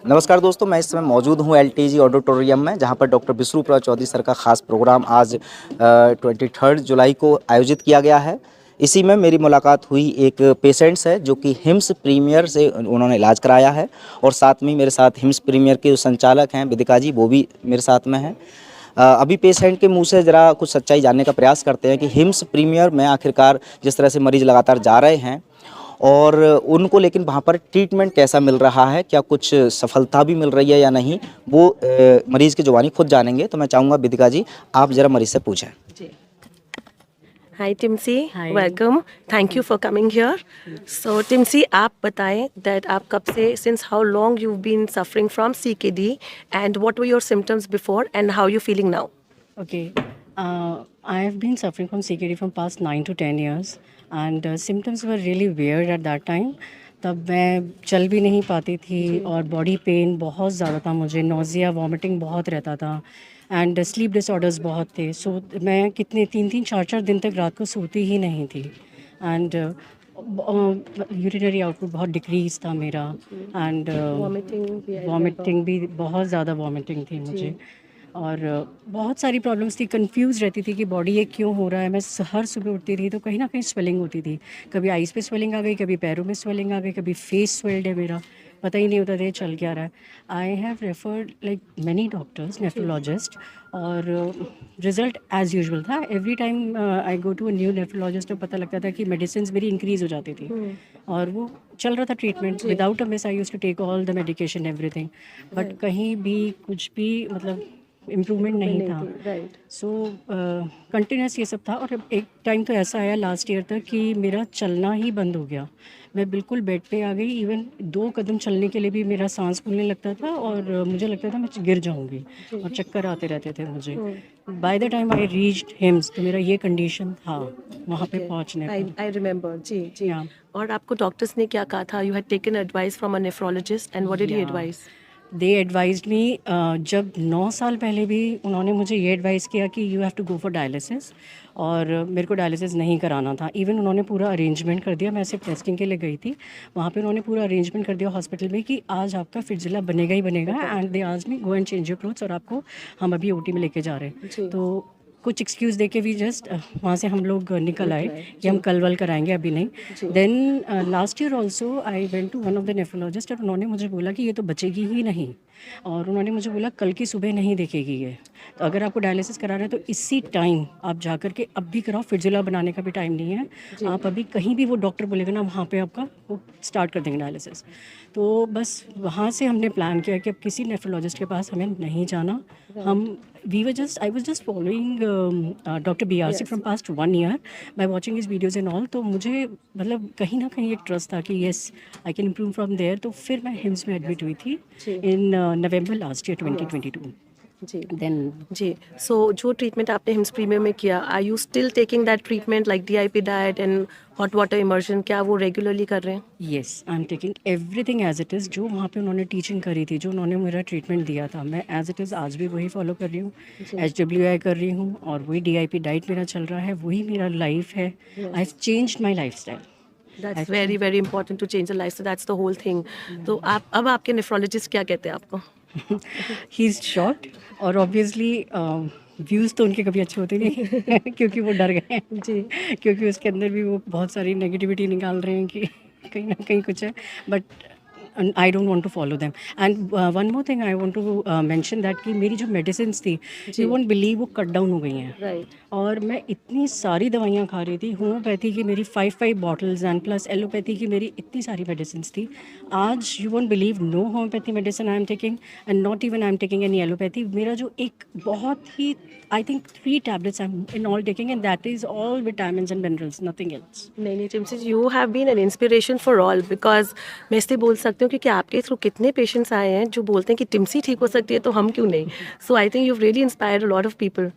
नमस्कार दोस्तों, मैं इस समय मौजूद हूँ एलटीजी ऑडिटोरियम में, जहाँ पर डॉक्टर विष्णुप्रभा चौधरी सर का खास प्रोग्राम आज 23 जुलाई को आयोजित किया गया है। इसी में मेरी मुलाकात हुई एक पेशेंट से, जो कि हिम्स प्रीमियर से उन्होंने इलाज कराया है, और साथ में मेरे साथ हिम्स प्रीमियर के जो संचालक हैं विदिका जी, वो भी मेरे साथ में हैं। अभी पेशेंट के मुंह से ज़रा कुछ सच्चाई जानने का प्रयास करते हैं कि हिम्स प्रीमियर में आखिरकार जिस तरह से मरीज़ लगातार जा रहे हैं, और उनको लेकिन वहाँ पर ट्रीटमेंट कैसा मिल रहा है, क्या कुछ सफलता भी मिल रही है या नहीं, वो मरीज़ की ज़ुबानी खुद जानेंगे। तो मैं चाहूँगा विदिका जी, आप ज़रा मरीज़ से पूछें। जी। Hi Timsi, Hi. welcome. Thank you for coming here. So Timsi, आप बताएं that आप कब से, since how long you've been suffering from CKD and what were your symptoms before and how you feeling now? Okay. I have been suffering from CKD from past 9 to 10 years, and symptoms were really weird at that time. तब मैं चल भी नहीं पाती थी और body pain बहुत ज़्यादा था, मुझे नोज़िया वॉमिटिंग बहुत रहता था, एंड स्लीप डिसऑर्डर्स बहुत थे। सो मैं कितने 3-3 4-4 दिन तक रात को सोती ही नहीं थी, एंड यूरिनरी आउटपुट बहुत डिक्रीज था मेरा, एंड Vomiting भी I remember. वॉमिटिंग भी बहुत ज़्यादा वॉमिटिंग थी मुझे, और बहुत सारी प्रॉब्लम्स थी। कंफ्यूज रहती थी कि बॉडी ये क्यों हो रहा है। मैं हर सुबह उठती थी तो कहीं ना कहीं स्वेलिंग होती थी, कभी आइज़ पे स्वेलिंग आ गई, कभी पैरों में स्वेलिंग आ गई, कभी फेस स्वेल्ड है मेरा, पता ही नहीं होता था ये चल क्या रहा है। I have referred like many doctors, nephrologist, और रिजल्ट एज यूजुअल था। Every time I go to a new nephrologist तो पता लगता था कि मेडिसिन मेरी इंक्रीज़ हो जाती थी, और वो चल रहा था treatment without a miss. I used to take all the medication everything, but कहीं भी कुछ भी मतलब इम्प्रूवमेंट नहीं था। राइट। सो कंटिन्यूस ये सब था, और अब एक टाइम तो ऐसा आया लास्ट ईयर तक कि मेरा चलना ही बंद हो गया। मैं बिल्कुल बेड पे आ गई, इवन 2 कदम चलने के लिए भी मेरा सांस फूलने लगता था, और मुझे लगता था मैं गिर जाऊंगी, और चक्कर आते रहते थे मुझे। By the time I reached hymns तो मेरा ये कंडीशन था वहाँ पे पहुँचने पर। I remember. जी जी। या और आपको डॉक्टर्स ने क्या कहा था? You had taken advice from a nephrologist and what did he advise? They advised me, जब 9 साल पहले भी उन्होंने मुझे ये एडवाइस किया कि you have to go for dialysis, और मेरे को डायलिसिस नहीं कराना था। इवन उन्होंने पूरा अरेंजमेंट कर दिया, मैं सिर्फ टेस्टिंग के लिए गई थी, वहाँ पे उन्होंने पूरा अरेंजमेंट कर दिया हॉस्पिटल में कि आज आपका फिजिला बनेगा ही बनेगा, and they asked me go and change your clothes, और आपको हम अभी ओटी में लेके जा रहे हैं। तो कुछ एक्सक्यूज़ दे के भी जस्ट वहाँ से हम लोग निकल आए कि हम कल वल कराएंगे, अभी नहीं। Then last year also I went to one of the nephrologist, और उन्होंने मुझे बोला कि ये तो बचेगी ही नहीं, और उन्होंने मुझे बोला कल की सुबह नहीं देखेगी ये, तो अगर आपको डायलिसिस कराना है तो इसी टाइम आप जा कर के अब भी कराओ, फिजिला बनाने का भी टाइम नहीं है। आप अभी कहीं भी वो डॉक्टर बोलेगा ना, वहाँ पे आपका वो स्टार्ट कर देंगे डायलिसिस। तो बस वहाँ से हमने प्लान किया कि अब किसी नेफ्रोलॉजिस्ट के पास हमें नहीं जाना। हम I was just following doctor BRC from past 1 year by watching his videos and all. तो मुझे मतलब कहीं ना कहीं एक ट्रस्ट था कि yes I can improve from there. तो फिर मैं हिम्स में एडमिट हुई थी इन नवंबर लास्ट ईयर 2022। जी देन जी। सो जो ट्रीटमेंट आपने हिम्स प्रीमियम में किया, are you still taking that treatment like DIP diet and hot water immersion? क्या वो रेगुलरली कर रहे हैं? Yes, I am taking everything as it is. जो वहाँ पे उन्होंने टीचिंग करी थी, जो उन्होंने मेरा ट्रीटमेंट दिया था, मैं एज इट इज़ आज भी वही फॉलो कर रही हूँ। HWI कर रही हूँ, और वही DIP डाइट मेरा चल रहा है, वही मेरा लाइफ है। I have changed my life style. That's very very important to change the life, so that's the whole thing. तो आप अब आपके नेफ्रोलॉजिस्ट क्या कहते हैं आपको? ही इज़ शॉर्ट, और ऑब्वियसली व्यूज़ तो उनके कभी अच्छे होते नहीं क्योंकि वो डर गए हैं जी। क्योंकि उसके अंदर भी वो बहुत सारी नेगेटिविटी निकाल रहे हैं कि कहीं ना कहीं कुछ है, but I don't want to follow them. And one more thing I want to mention that कि मेरी जो मेडिसिन थी, यू वोंट बिलीव, वो कट डाउन हो गई हैं। राइट। और मैं इतनी सारी दवाइयाँ खा रही थी, होम्योपैथी की मेरी 5 बॉटल्स, एंड प्लस एलोपैथी की मेरी इतनी सारी मेडिसिन थी। आज you won't believe, no homeopathy medicine I am taking, and not even I am taking any allopathy. मेरा जो एक बहुत ही, I think 3 tablets I am in all taking, and that is all vitamins and minerals, nothing else. नहीं नहीं Timsy, you have been an inspiration for all, because मैं इसलिए बोल सकती हूँ क्योंकि आपके थ्रू कितने पेशेंट्स आए हैं जो बोलते हैं कि टिम्सी ठीक हो सकती है तो हम क्यों नहीं। So I think you really inspired a lot of people.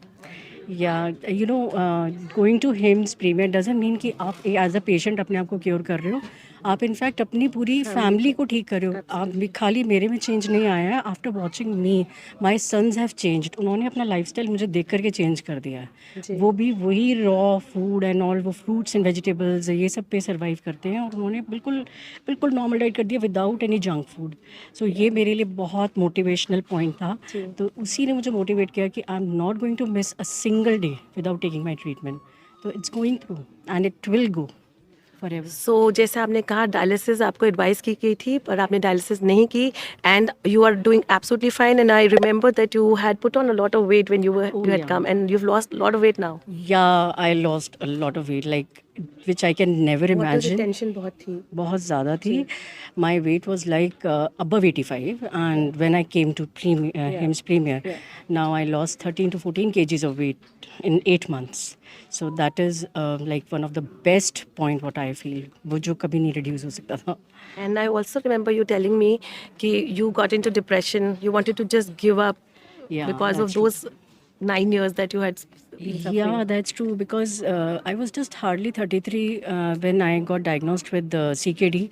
या going to HIIMS premier doesn't mean कि आप एज अ पेशेंट अपने आप को क्योर कर रहे हो। आप इनफैक्ट अपनी पूरी फैमिली को ठीक कर रहे हो। आप खाली मेरे में चेंज नहीं आया है, after watching me my sons have changed. उन्होंने अपना लाइफस्टाइल मुझे देख करके चेंज कर दिया है। वो भी वही रॉ फूड एंड ऑल, वो फ्रूट्स एंड वेजिटेबल्स ये सब पे सर्वाइव करते हैं, और उन्होंने बिल्कुल बिल्कुल नॉर्मल डाइट कर दिया विदाउट एनी जंक फूड। सो ये मेरे लिए बहुत मोटिवेशनल पॉइंट था। तो उसी ने मुझे मोटिवेट किया कि I am not going to miss a single day without taking my treatment. तो it's going through and it will go forever. So जैसे आपने कहा डायलिसिस आपको एडवाइस की गई थी पर आपने डायलिसिस नहीं की and you are doing absolutely fine and I remember that you had put on a lot of weight when you had yeah. Come and you have lost lot of weight now. Yeah, I lost a lot of weight, like which I can never imagine. Tension बहुत थी. बहुत ज़्यादा थी. My weight was like above 85, and when I came to HIMS Premier, now I lost 13 to 14 kgs of weight in 8 months. So that is like one of the best point what I feel. वो जो कभी नहीं reduce हो सकता था. And I also remember you telling me कि you got into depression, you wanted to just give up Yeah, because of that's true. those 9 years that you had been suffering. Yeah, that's true because I was just hardly 33 when I got diagnosed with CKD.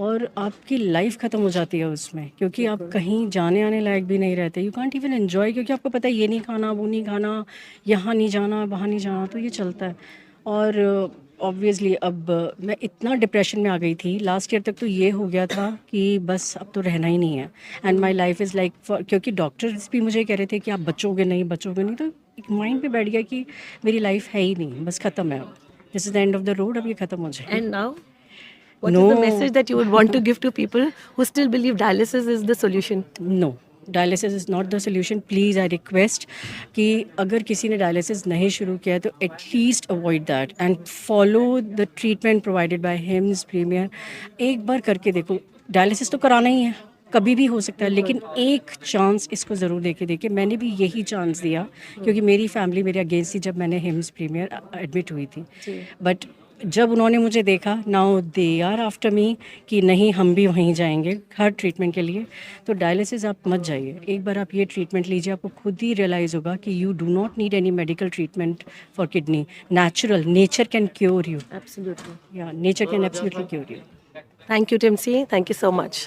और आपकी life ख़त्म हो जाती है उसमें, क्योंकि आप कहीं जाने आने लायक भी नहीं रहते. यू कांट इवन एन्जॉय, क्योंकि आपको पता है ये नहीं खाना, वो नहीं खाना, यहाँ नहीं जाना, वहाँ नहीं जाना, तो ये चलता है. और ऑब्वियसली अब मैं इतना डिप्रेशन में आ गई थी. लास्ट ईयर तक तो ये हो गया था कि बस अब तो रहना ही नहीं है. And my life is like, क्योंकि डॉक्टर्स भी मुझे कह रहे थे कि आप बचोगे नहीं, तो एक माइंड पे बैठ गया कि मेरी लाइफ है ही नहीं, बस ख़त्म है. अब this is the end of the road, अब ये ख़त्म हो जाए. And now, what is the message that you would want to give to people who still believe dialysis is the solution? No, dialysis is not the solution. Please I request कि अगर किसी ने dialysis नहीं शुरू किया है तो at least avoid that and follow the treatment provided by HIIMS premier. एक बार करके देखो. डायलिसिस तो कराना ही है, कभी भी हो सकता है, लेकिन एक चांस इसको ज़रूर देके देखिए. मैंने भी यही चांस दिया क्योंकि मेरी फैमिली मेरे अगेंस्ट थी जब मैंने हिम्स प्रीमियर एडमिट हुई थी. बट जब उन्होंने मुझे देखा, now they are after me कि नहीं हम भी वहीं जाएंगे हर ट्रीटमेंट के लिए. तो डायलिसिस आप मत जाइए, एक बार आप ये ट्रीटमेंट लीजिए, आपको खुद ही रियलाइज़ होगा कि you do not need any medical treatment for kidney. Natural, nature can cure you. Absolutely. या nature can absolutely cure you. Thank you, Timsi. Thank you so much.